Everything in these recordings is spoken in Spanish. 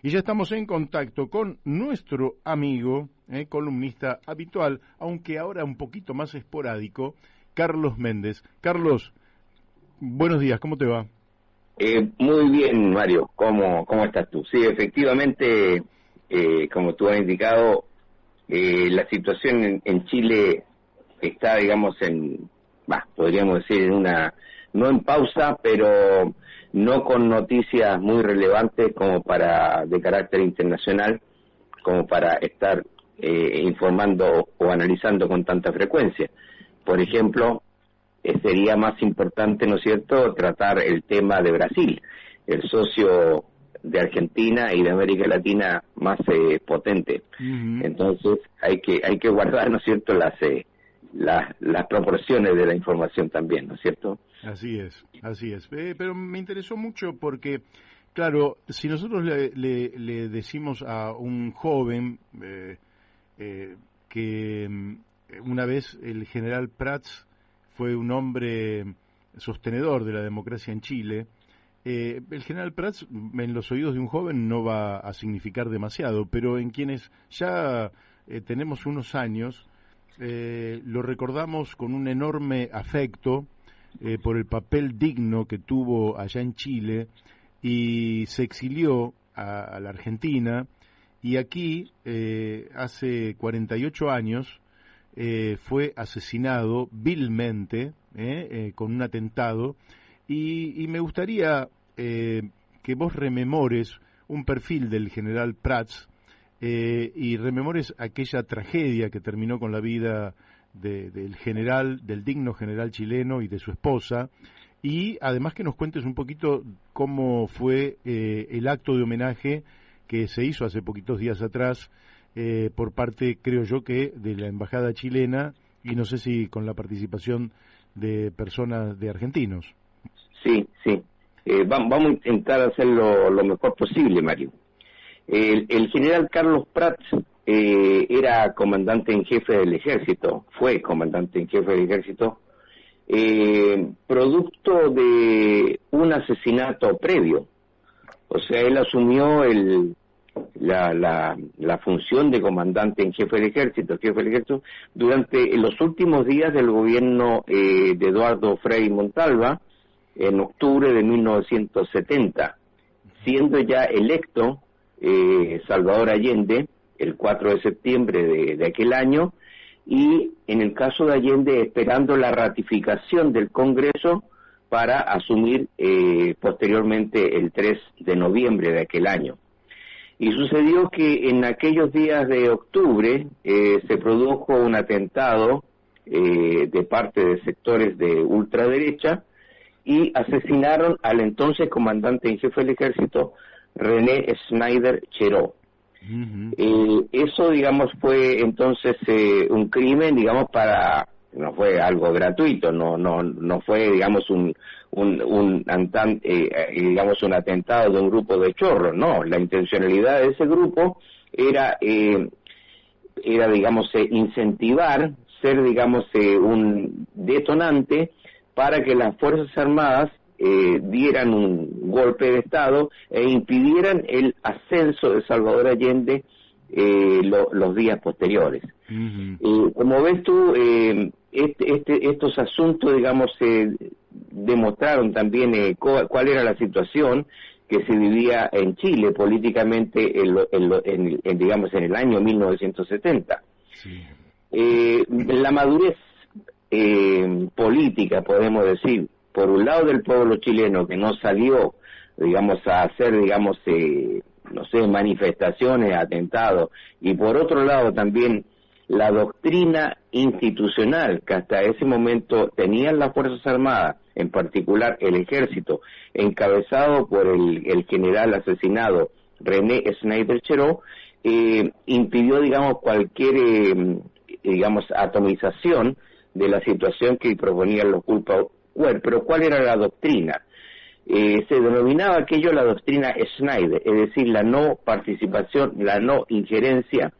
Y ya estamos en contacto con nuestro amigo, columnista habitual, aunque ahora un poquito más esporádico, Carlos Méndez. Carlos, buenos días, ¿cómo te va? Muy bien, Mario, ¿cómo estás tú? Sí, efectivamente, como tú has indicado, la situación en Chile está, digamos, podríamos decir, no en pausa, pero no con noticias muy relevantes de carácter internacional, como para estar informando o analizando con tanta frecuencia. Por ejemplo, sería más importante, ¿no es cierto?, tratar el tema de Brasil, el socio de Argentina y de América Latina más potente. Uh-huh. Entonces hay que guardar, ¿no es cierto?, las proporciones de la información también, ¿no es cierto? Así es. Pero me interesó mucho porque, claro, si nosotros le decimos a un joven que una vez el general Prats fue un hombre sostenedor de la democracia en Chile, el general Prats en los oídos de un joven no va a significar demasiado, pero en quienes ya tenemos unos años, lo recordamos con un enorme afecto por el papel digno que tuvo allá en Chile y se exilió a la Argentina y aquí hace 48 años fue asesinado vilmente con un atentado y me gustaría que vos rememores un perfil del general Prats y rememores aquella tragedia que terminó con la vida del digno general chileno y de su esposa, y además que nos cuentes un poquito cómo fue el acto de homenaje que se hizo hace poquitos días atrás por parte, creo yo, que de la embajada chilena, y no sé si con la participación de personas de argentinos. Sí. Vamos a intentar hacerlo lo mejor posible, Mario. El general Carlos Prats era comandante en jefe del ejército, fue comandante en jefe del ejército, producto de un asesinato previo. O sea, él asumió la función de comandante en jefe del ejército durante los últimos días del gobierno de Eduardo Frei Montalva en octubre de 1970, siendo ya electo Salvador Allende el 4 de septiembre de aquel año, y en el caso de Allende esperando la ratificación del Congreso para asumir posteriormente el 3 de noviembre de aquel año. Y sucedió que en aquellos días de octubre se produjo un atentado de parte de sectores de ultraderecha y asesinaron al entonces comandante en jefe del ejército, René Snyder Cheró. Uh-huh. Eso, digamos, fue entonces un crimen, digamos, no fue algo gratuito, no fue, digamos, un atentado de un grupo de chorros, no, la intencionalidad de ese grupo era digamos, incentivar, ser, digamos, un detonante para que las Fuerzas Armadas dieran un golpe de Estado e impidieran el ascenso de Salvador Allende los días posteriores. Uh-huh. Como ves tú, estos asuntos, digamos, demostraron también cuál era la situación que se vivía en Chile políticamente digamos, en el año 1970. Sí. La madurez política, podemos decir, por un lado del pueblo chileno, que no salió, digamos, a hacer, digamos, manifestaciones, atentados, y por otro lado también la doctrina institucional que hasta ese momento tenían las Fuerzas Armadas, en particular el Ejército, encabezado por el general asesinado René Snyder Cheró, impidió, digamos, cualquier, digamos, atomización de la situación que proponían los culpables. Bueno, pero ¿cuál era la doctrina? Se denominaba aquello la doctrina Snyder, es decir, la no participación, la no injerencia,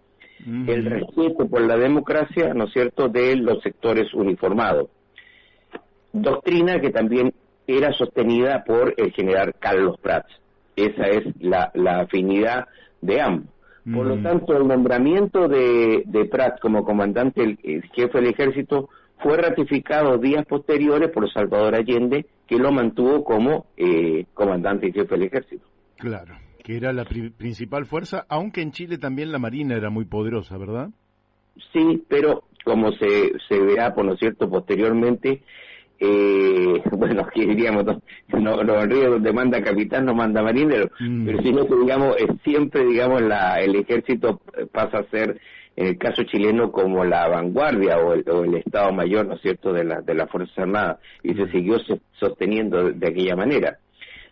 uh-huh, el respeto por la democracia, ¿no es cierto?, de los sectores uniformados. Doctrina que también era sostenida por el general Carlos Prats. Esa es la afinidad de ambos. Por lo tanto, el nombramiento de Prats como comandante, el jefe del ejército, fue ratificado días posteriores por Salvador Allende, que lo mantuvo como comandante y jefe del ejército. Claro, que era la principal fuerza, aunque en Chile también la Marina era muy poderosa, ¿verdad? Sí, pero como se verá, por lo cierto, posteriormente, bueno, aquí diríamos, los ríos donde manda capitán no manda marinero, pero sino que, digamos, siempre, digamos, el ejército pasa a ser, en el caso chileno, como la vanguardia o el Estado Mayor, ¿no es cierto?, de las Fuerzas Armadas, y se siguió sosteniendo de aquella manera.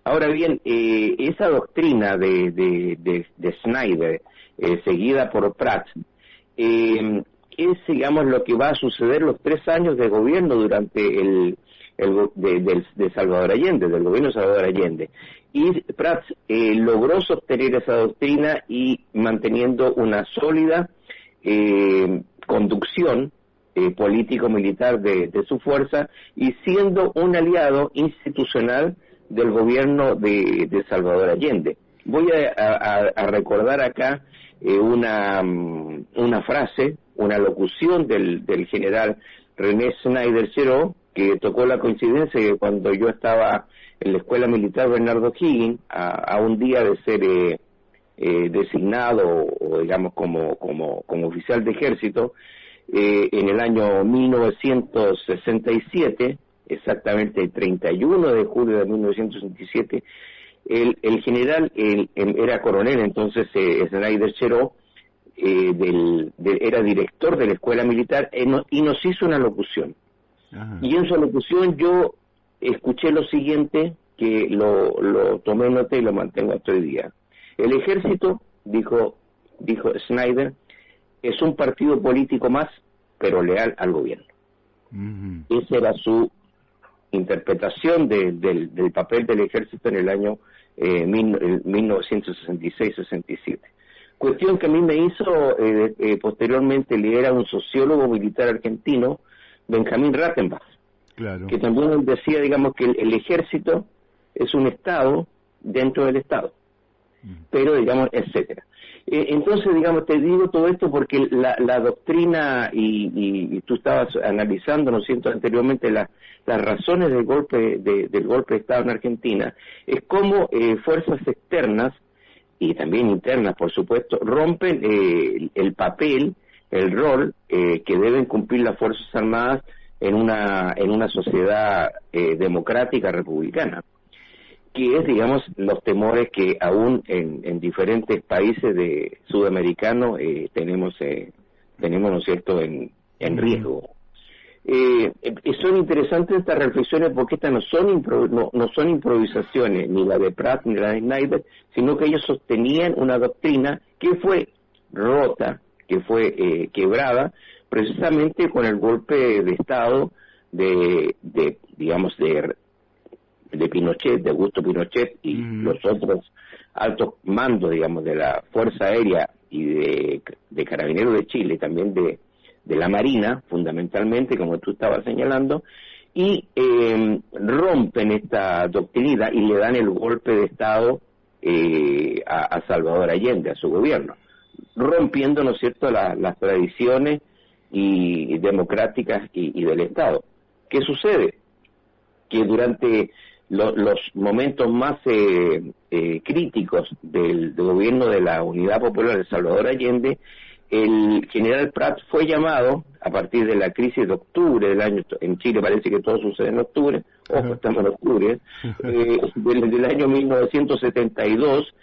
Ahora bien, esa doctrina de Snyder, seguida por Prats, es, digamos, lo que va a suceder los 3 años de gobierno durante de Salvador Allende, del gobierno de Salvador Allende. Y Prats logró sostener esa doctrina y manteniendo una sólida conducción político-militar de su fuerza y siendo un aliado institucional del gobierno de Salvador Allende. Voy a recordar acá una frase, una locución del general René Snyder Cheró, que tocó la coincidencia que cuando yo estaba en la Escuela Militar Bernardo O'Higgins, a un día de ser designado o digamos como oficial de ejército, en el año 1967, exactamente el 31 de julio de 1967, el general era coronel, entonces Snyder Cheró, era director de la escuela militar y nos hizo una locución. Ajá. Y en su locución yo escuché lo siguiente, que lo tomé nota y lo mantengo hasta hoy día. El ejército, dijo Snyder, es un partido político más, pero leal al gobierno. Esa era su interpretación del papel del ejército en el año 1966-67. Cuestión que a mí me hizo posteriormente leer a un sociólogo militar argentino, Benjamín Rattenbach, claro, que también decía, digamos, que el ejército es un Estado dentro del Estado, pero, digamos, etcétera. Entonces, digamos, te digo todo esto porque la doctrina, y tú estabas analizando, ¿no es cierto?, anteriormente las razones del golpe de Estado en Argentina, es cómo fuerzas externas y también internas, por supuesto, rompen el papel, el rol que deben cumplir las Fuerzas Armadas en una sociedad democrática republicana, que es, digamos, los temores que aún en diferentes países sudamericanos tenemos, ¿no es cierto?, en riesgo. Son interesantes estas reflexiones porque estas no son improvisaciones, ni la de Pratt ni la de Snyder, sino que ellos sostenían una doctrina que fue rota, que fue quebrada, precisamente con el golpe de Estado de Pinochet, de Augusto Pinochet y los otros altos mandos, digamos, de la Fuerza Aérea y de Carabineros de Chile, también de la Marina, fundamentalmente, como tú estabas señalando, y rompen esta doctrina y le dan el golpe de Estado a Salvador Allende, a su gobierno, rompiendo, ¿no es cierto?, las tradiciones y democráticas y del Estado. ¿Qué sucede? Que durante los momentos más críticos del gobierno de la Unidad Popular de Salvador Allende, el general Prats fue llamado, a partir de la crisis de octubre del año, en Chile parece que todo sucede en octubre, ojo, estamos en octubre, del año 1972,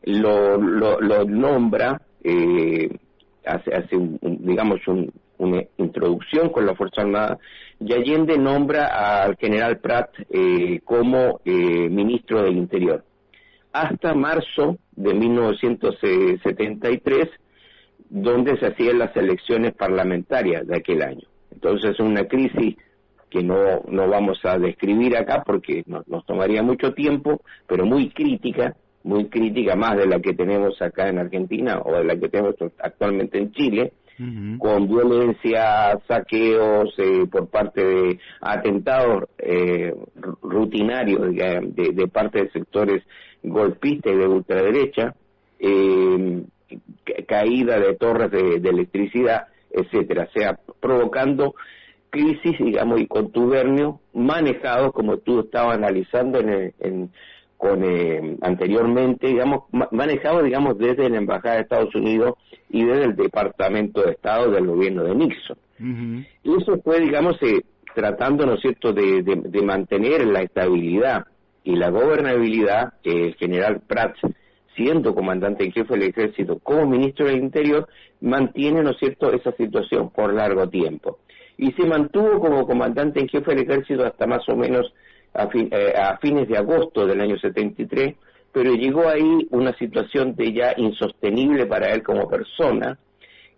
lo nombra, hace una introducción con la Fuerza Armada, y Allende nombra al general Prats como ministro del Interior. Hasta marzo de 1973, donde se hacían las elecciones parlamentarias de aquel año. Entonces, una crisis que no vamos a describir acá porque nos tomaría mucho tiempo, pero muy crítica, más de la que tenemos acá en Argentina o de la que tenemos actualmente en Chile, con violencia, saqueos por parte de atentados rutinarios de parte de sectores golpistas y de ultraderecha, caída de torres de electricidad, etcétera, o sea, provocando crisis, digamos, y contubernio manejados, como tú estabas analizando anteriormente, digamos, manejado, digamos, desde la Embajada de Estados Unidos y desde el Departamento de Estado del gobierno de Nixon. Y eso fue, digamos, tratando, ¿no es cierto?, de mantener la estabilidad y la gobernabilidad. El general Prats, siendo comandante en jefe del ejército como ministro del Interior, mantiene, ¿no es cierto?, esa situación por largo tiempo. Y se mantuvo como comandante en jefe del ejército hasta más o menos a fines de agosto del año 73, pero llegó ahí una situación de ya insostenible para él como persona,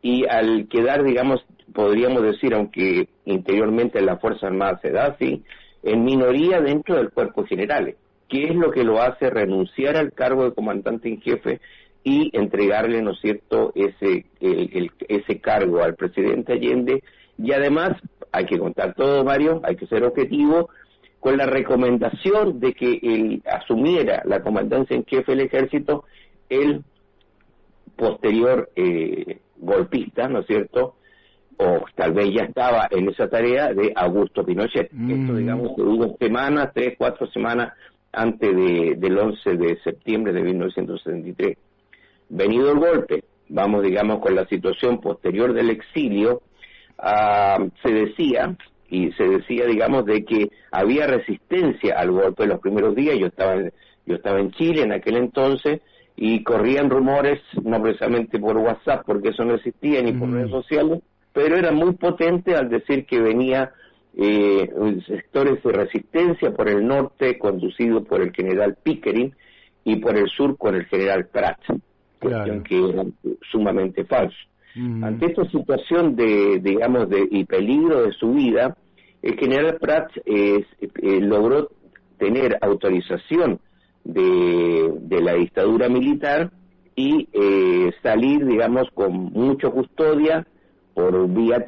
y al quedar, digamos, podríamos decir, aunque interiormente en la Fuerza Armada se da así, en minoría dentro del cuerpo general, que es lo que lo hace renunciar al cargo de comandante en jefe y entregarle, ¿no es cierto?, ese cargo al presidente Allende. Y además, hay que contar todo, Mario, hay que ser objetivo, con la recomendación de que él asumiera la comandancia en jefe del ejército el posterior golpista, ¿no es cierto?, o tal vez ya estaba en esa tarea, de Augusto Pinochet. Esto, digamos, que hubo semanas, 3-4 semanas antes del 11 de septiembre de 1973. Venido el golpe, vamos, digamos, con la situación posterior del exilio, se decía, digamos, de que había resistencia al golpe en los primeros días. Yo estaba en Chile en aquel entonces, y corrían rumores, no precisamente por WhatsApp, porque eso no existía, ni por redes sociales, pero era muy potente al decir que venía sectores de resistencia por el norte, conducido por el general Pickering, y por el sur con el general Prats, cuestión que era sumamente falso. Ante esta situación y peligro de su vida, el general Prats logró tener autorización de la dictadura militar y salir, digamos, con mucha custodia por vía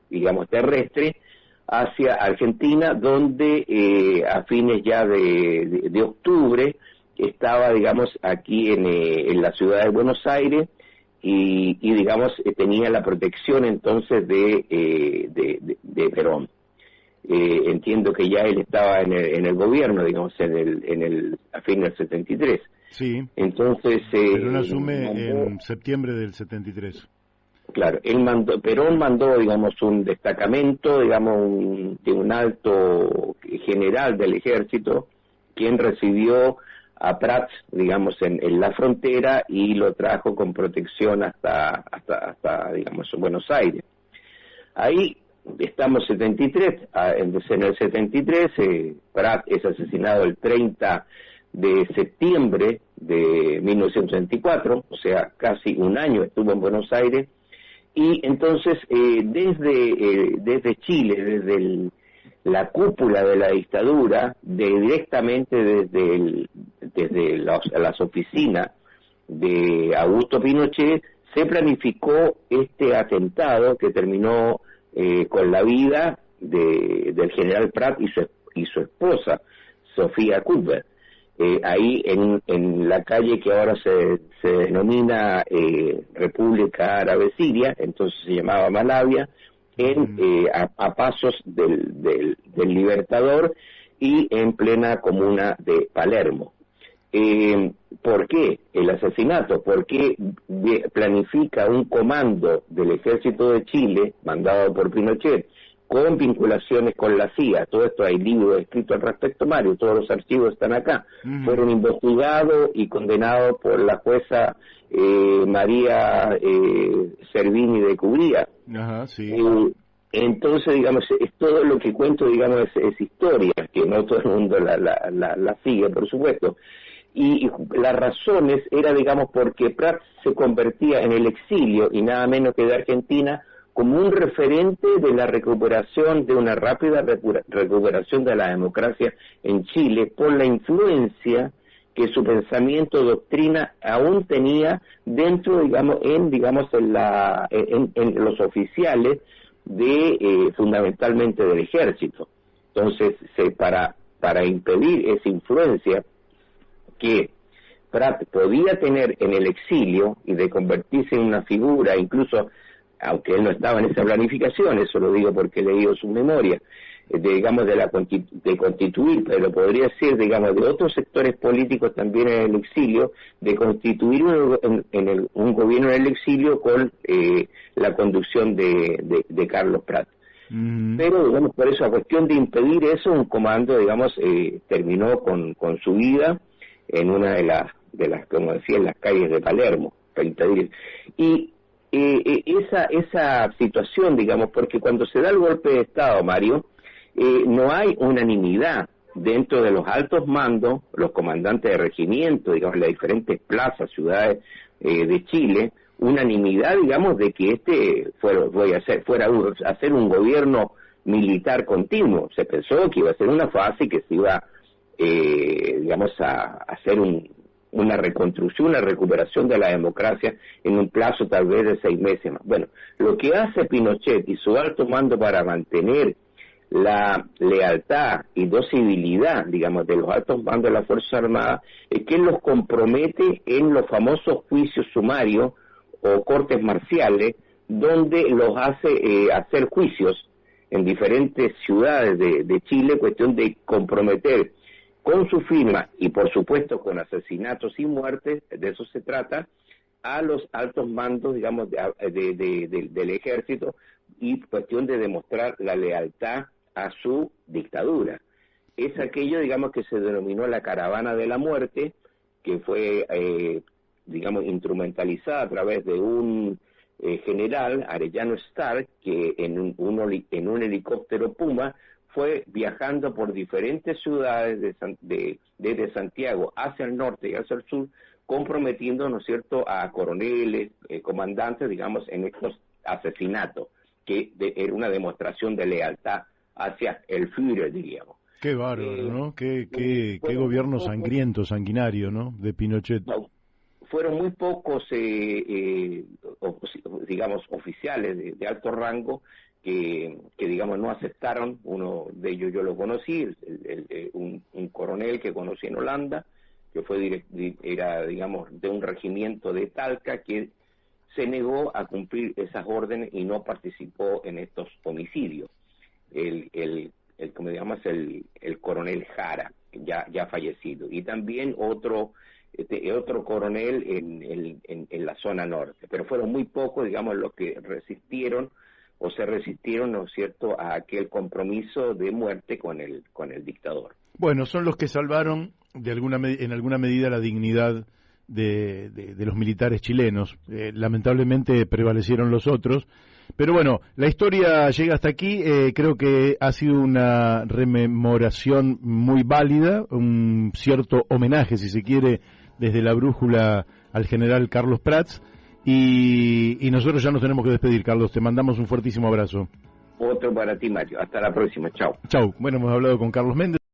digamos, terrestre hacia Argentina, donde a fines ya de octubre estaba, digamos, aquí en la ciudad de Buenos Aires, y digamos, tenía la protección entonces de Perón. Entiendo que ya él estaba en el gobierno, digamos, a fin del 73. Sí. Entonces, Perón asume en septiembre del 73. Claro, Perón mandó, digamos, un destacamento, digamos, de un alto general del ejército, quien recibió a Prats, digamos, en la frontera, y lo trajo con protección hasta digamos, Buenos Aires. Ahí estamos 73, en el 73, Prats es asesinado el 30 de septiembre de 1964, o sea, casi un año estuvo en Buenos Aires, y entonces desde Chile, desde la cúpula de la dictadura, directamente desde las oficinas de Augusto Pinochet, se planificó este atentado que terminó con la vida del general Prats y su esposa, Sofía Cooper, ahí en la calle que ahora se denomina República Árabe Siria, entonces se llamaba Malavia, a pasos del Libertador y en plena comuna de Palermo. ¿Por qué el asesinato? Porque planifica un comando del ejército de Chile, mandado por Pinochet, con vinculaciones con la CIA. Todo esto, hay libros escritos al respecto, Mario, todos los archivos están acá. Fueron investigados y condenados por la jueza María Servini de Cubría. Ajá, sí. Entonces, digamos, es todo lo que cuento, digamos, es historia, que no todo el mundo la sigue, por supuesto. Y las razones era, digamos, porque Prats se convertía en el exilio, y nada menos que de Argentina, como un referente de la recuperación, de una rápida recuperación de la democracia en Chile, por la influencia que su pensamiento, doctrina, aún tenía dentro, digamos, en los oficiales de fundamentalmente del ejército. Entonces, para impedir esa influencia que Prat podía tener en el exilio y de convertirse en una figura, incluso, aunque él no estaba en esa planificación, eso lo digo porque he leído su memoria, de constituir, pero podría ser, digamos, de otros sectores políticos también en el exilio, de constituir un gobierno en el exilio con la conducción de Carlos Prat. Pero, digamos, por eso, a cuestión de impedir eso, un comando, digamos, terminó con su vida en una de las, como decía, en las calles de Palermo, para impedir. Y esa situación, digamos, porque cuando se da el golpe de Estado, Mario, no hay unanimidad dentro de los altos mandos, los comandantes de regimiento, digamos, en las diferentes plazas, ciudades de Chile, unanimidad, digamos, de que fuera a ser un gobierno militar continuo. Se pensó que iba a ser una fase que se iba, digamos, a hacer una reconstrucción, una recuperación de la democracia en un plazo tal vez de 6 meses más. Bueno, lo que hace Pinochet y su alto mando para mantener la lealtad y docilidad, digamos, de los altos mandos de las Fuerzas Armadas, es que los compromete en los famosos juicios sumarios o cortes marciales, donde los hace hacer juicios en diferentes ciudades de Chile, cuestión de comprometer con su firma y por supuesto con asesinatos y muertes, de eso se trata, a los altos mandos, digamos, del ejército, y cuestión de demostrar la lealtad a su dictadura. Es aquello, digamos, que se denominó la caravana de la muerte, que fue, digamos, instrumentalizada a través de un general, Arellano Stark, que en un helicóptero Puma fue viajando por diferentes ciudades desde Santiago hacia el norte y hacia el sur, comprometiendo, ¿no es cierto?, a coroneles, comandantes, digamos, en estos asesinatos, que era una demostración de lealtad hacia el Führer, diríamos. Qué bárbaro, ¿no? Qué gobierno sangriento, sanguinario, ¿no?, de Pinochet. Fueron muy pocos, digamos, oficiales de alto rango que, digamos, no aceptaron. Uno de ellos yo lo conocí, un coronel que conocí en Holanda, que era, digamos, de un regimiento de Talca, que se negó a cumplir esas órdenes y no participó en estos homicidios. Como digamos, el coronel Jara, ya fallecido, y también otro coronel en la zona norte, pero fueron muy pocos, digamos, los que resistieron, ¿no es cierto?, a aquel compromiso de muerte con el dictador. Bueno, son los que salvaron en alguna medida la dignidad de los militares chilenos. Lamentablemente prevalecieron los otros, pero bueno, la historia llega hasta aquí. Creo que ha sido una rememoración muy válida, un cierto homenaje, si se quiere, desde la brújula al general Carlos Prats, y nosotros ya nos tenemos que despedir. Carlos, te mandamos un fuertísimo abrazo. Otro para ti, Mario. Hasta la próxima. Chao. Chao. Bueno, hemos hablado con Carlos Méndez.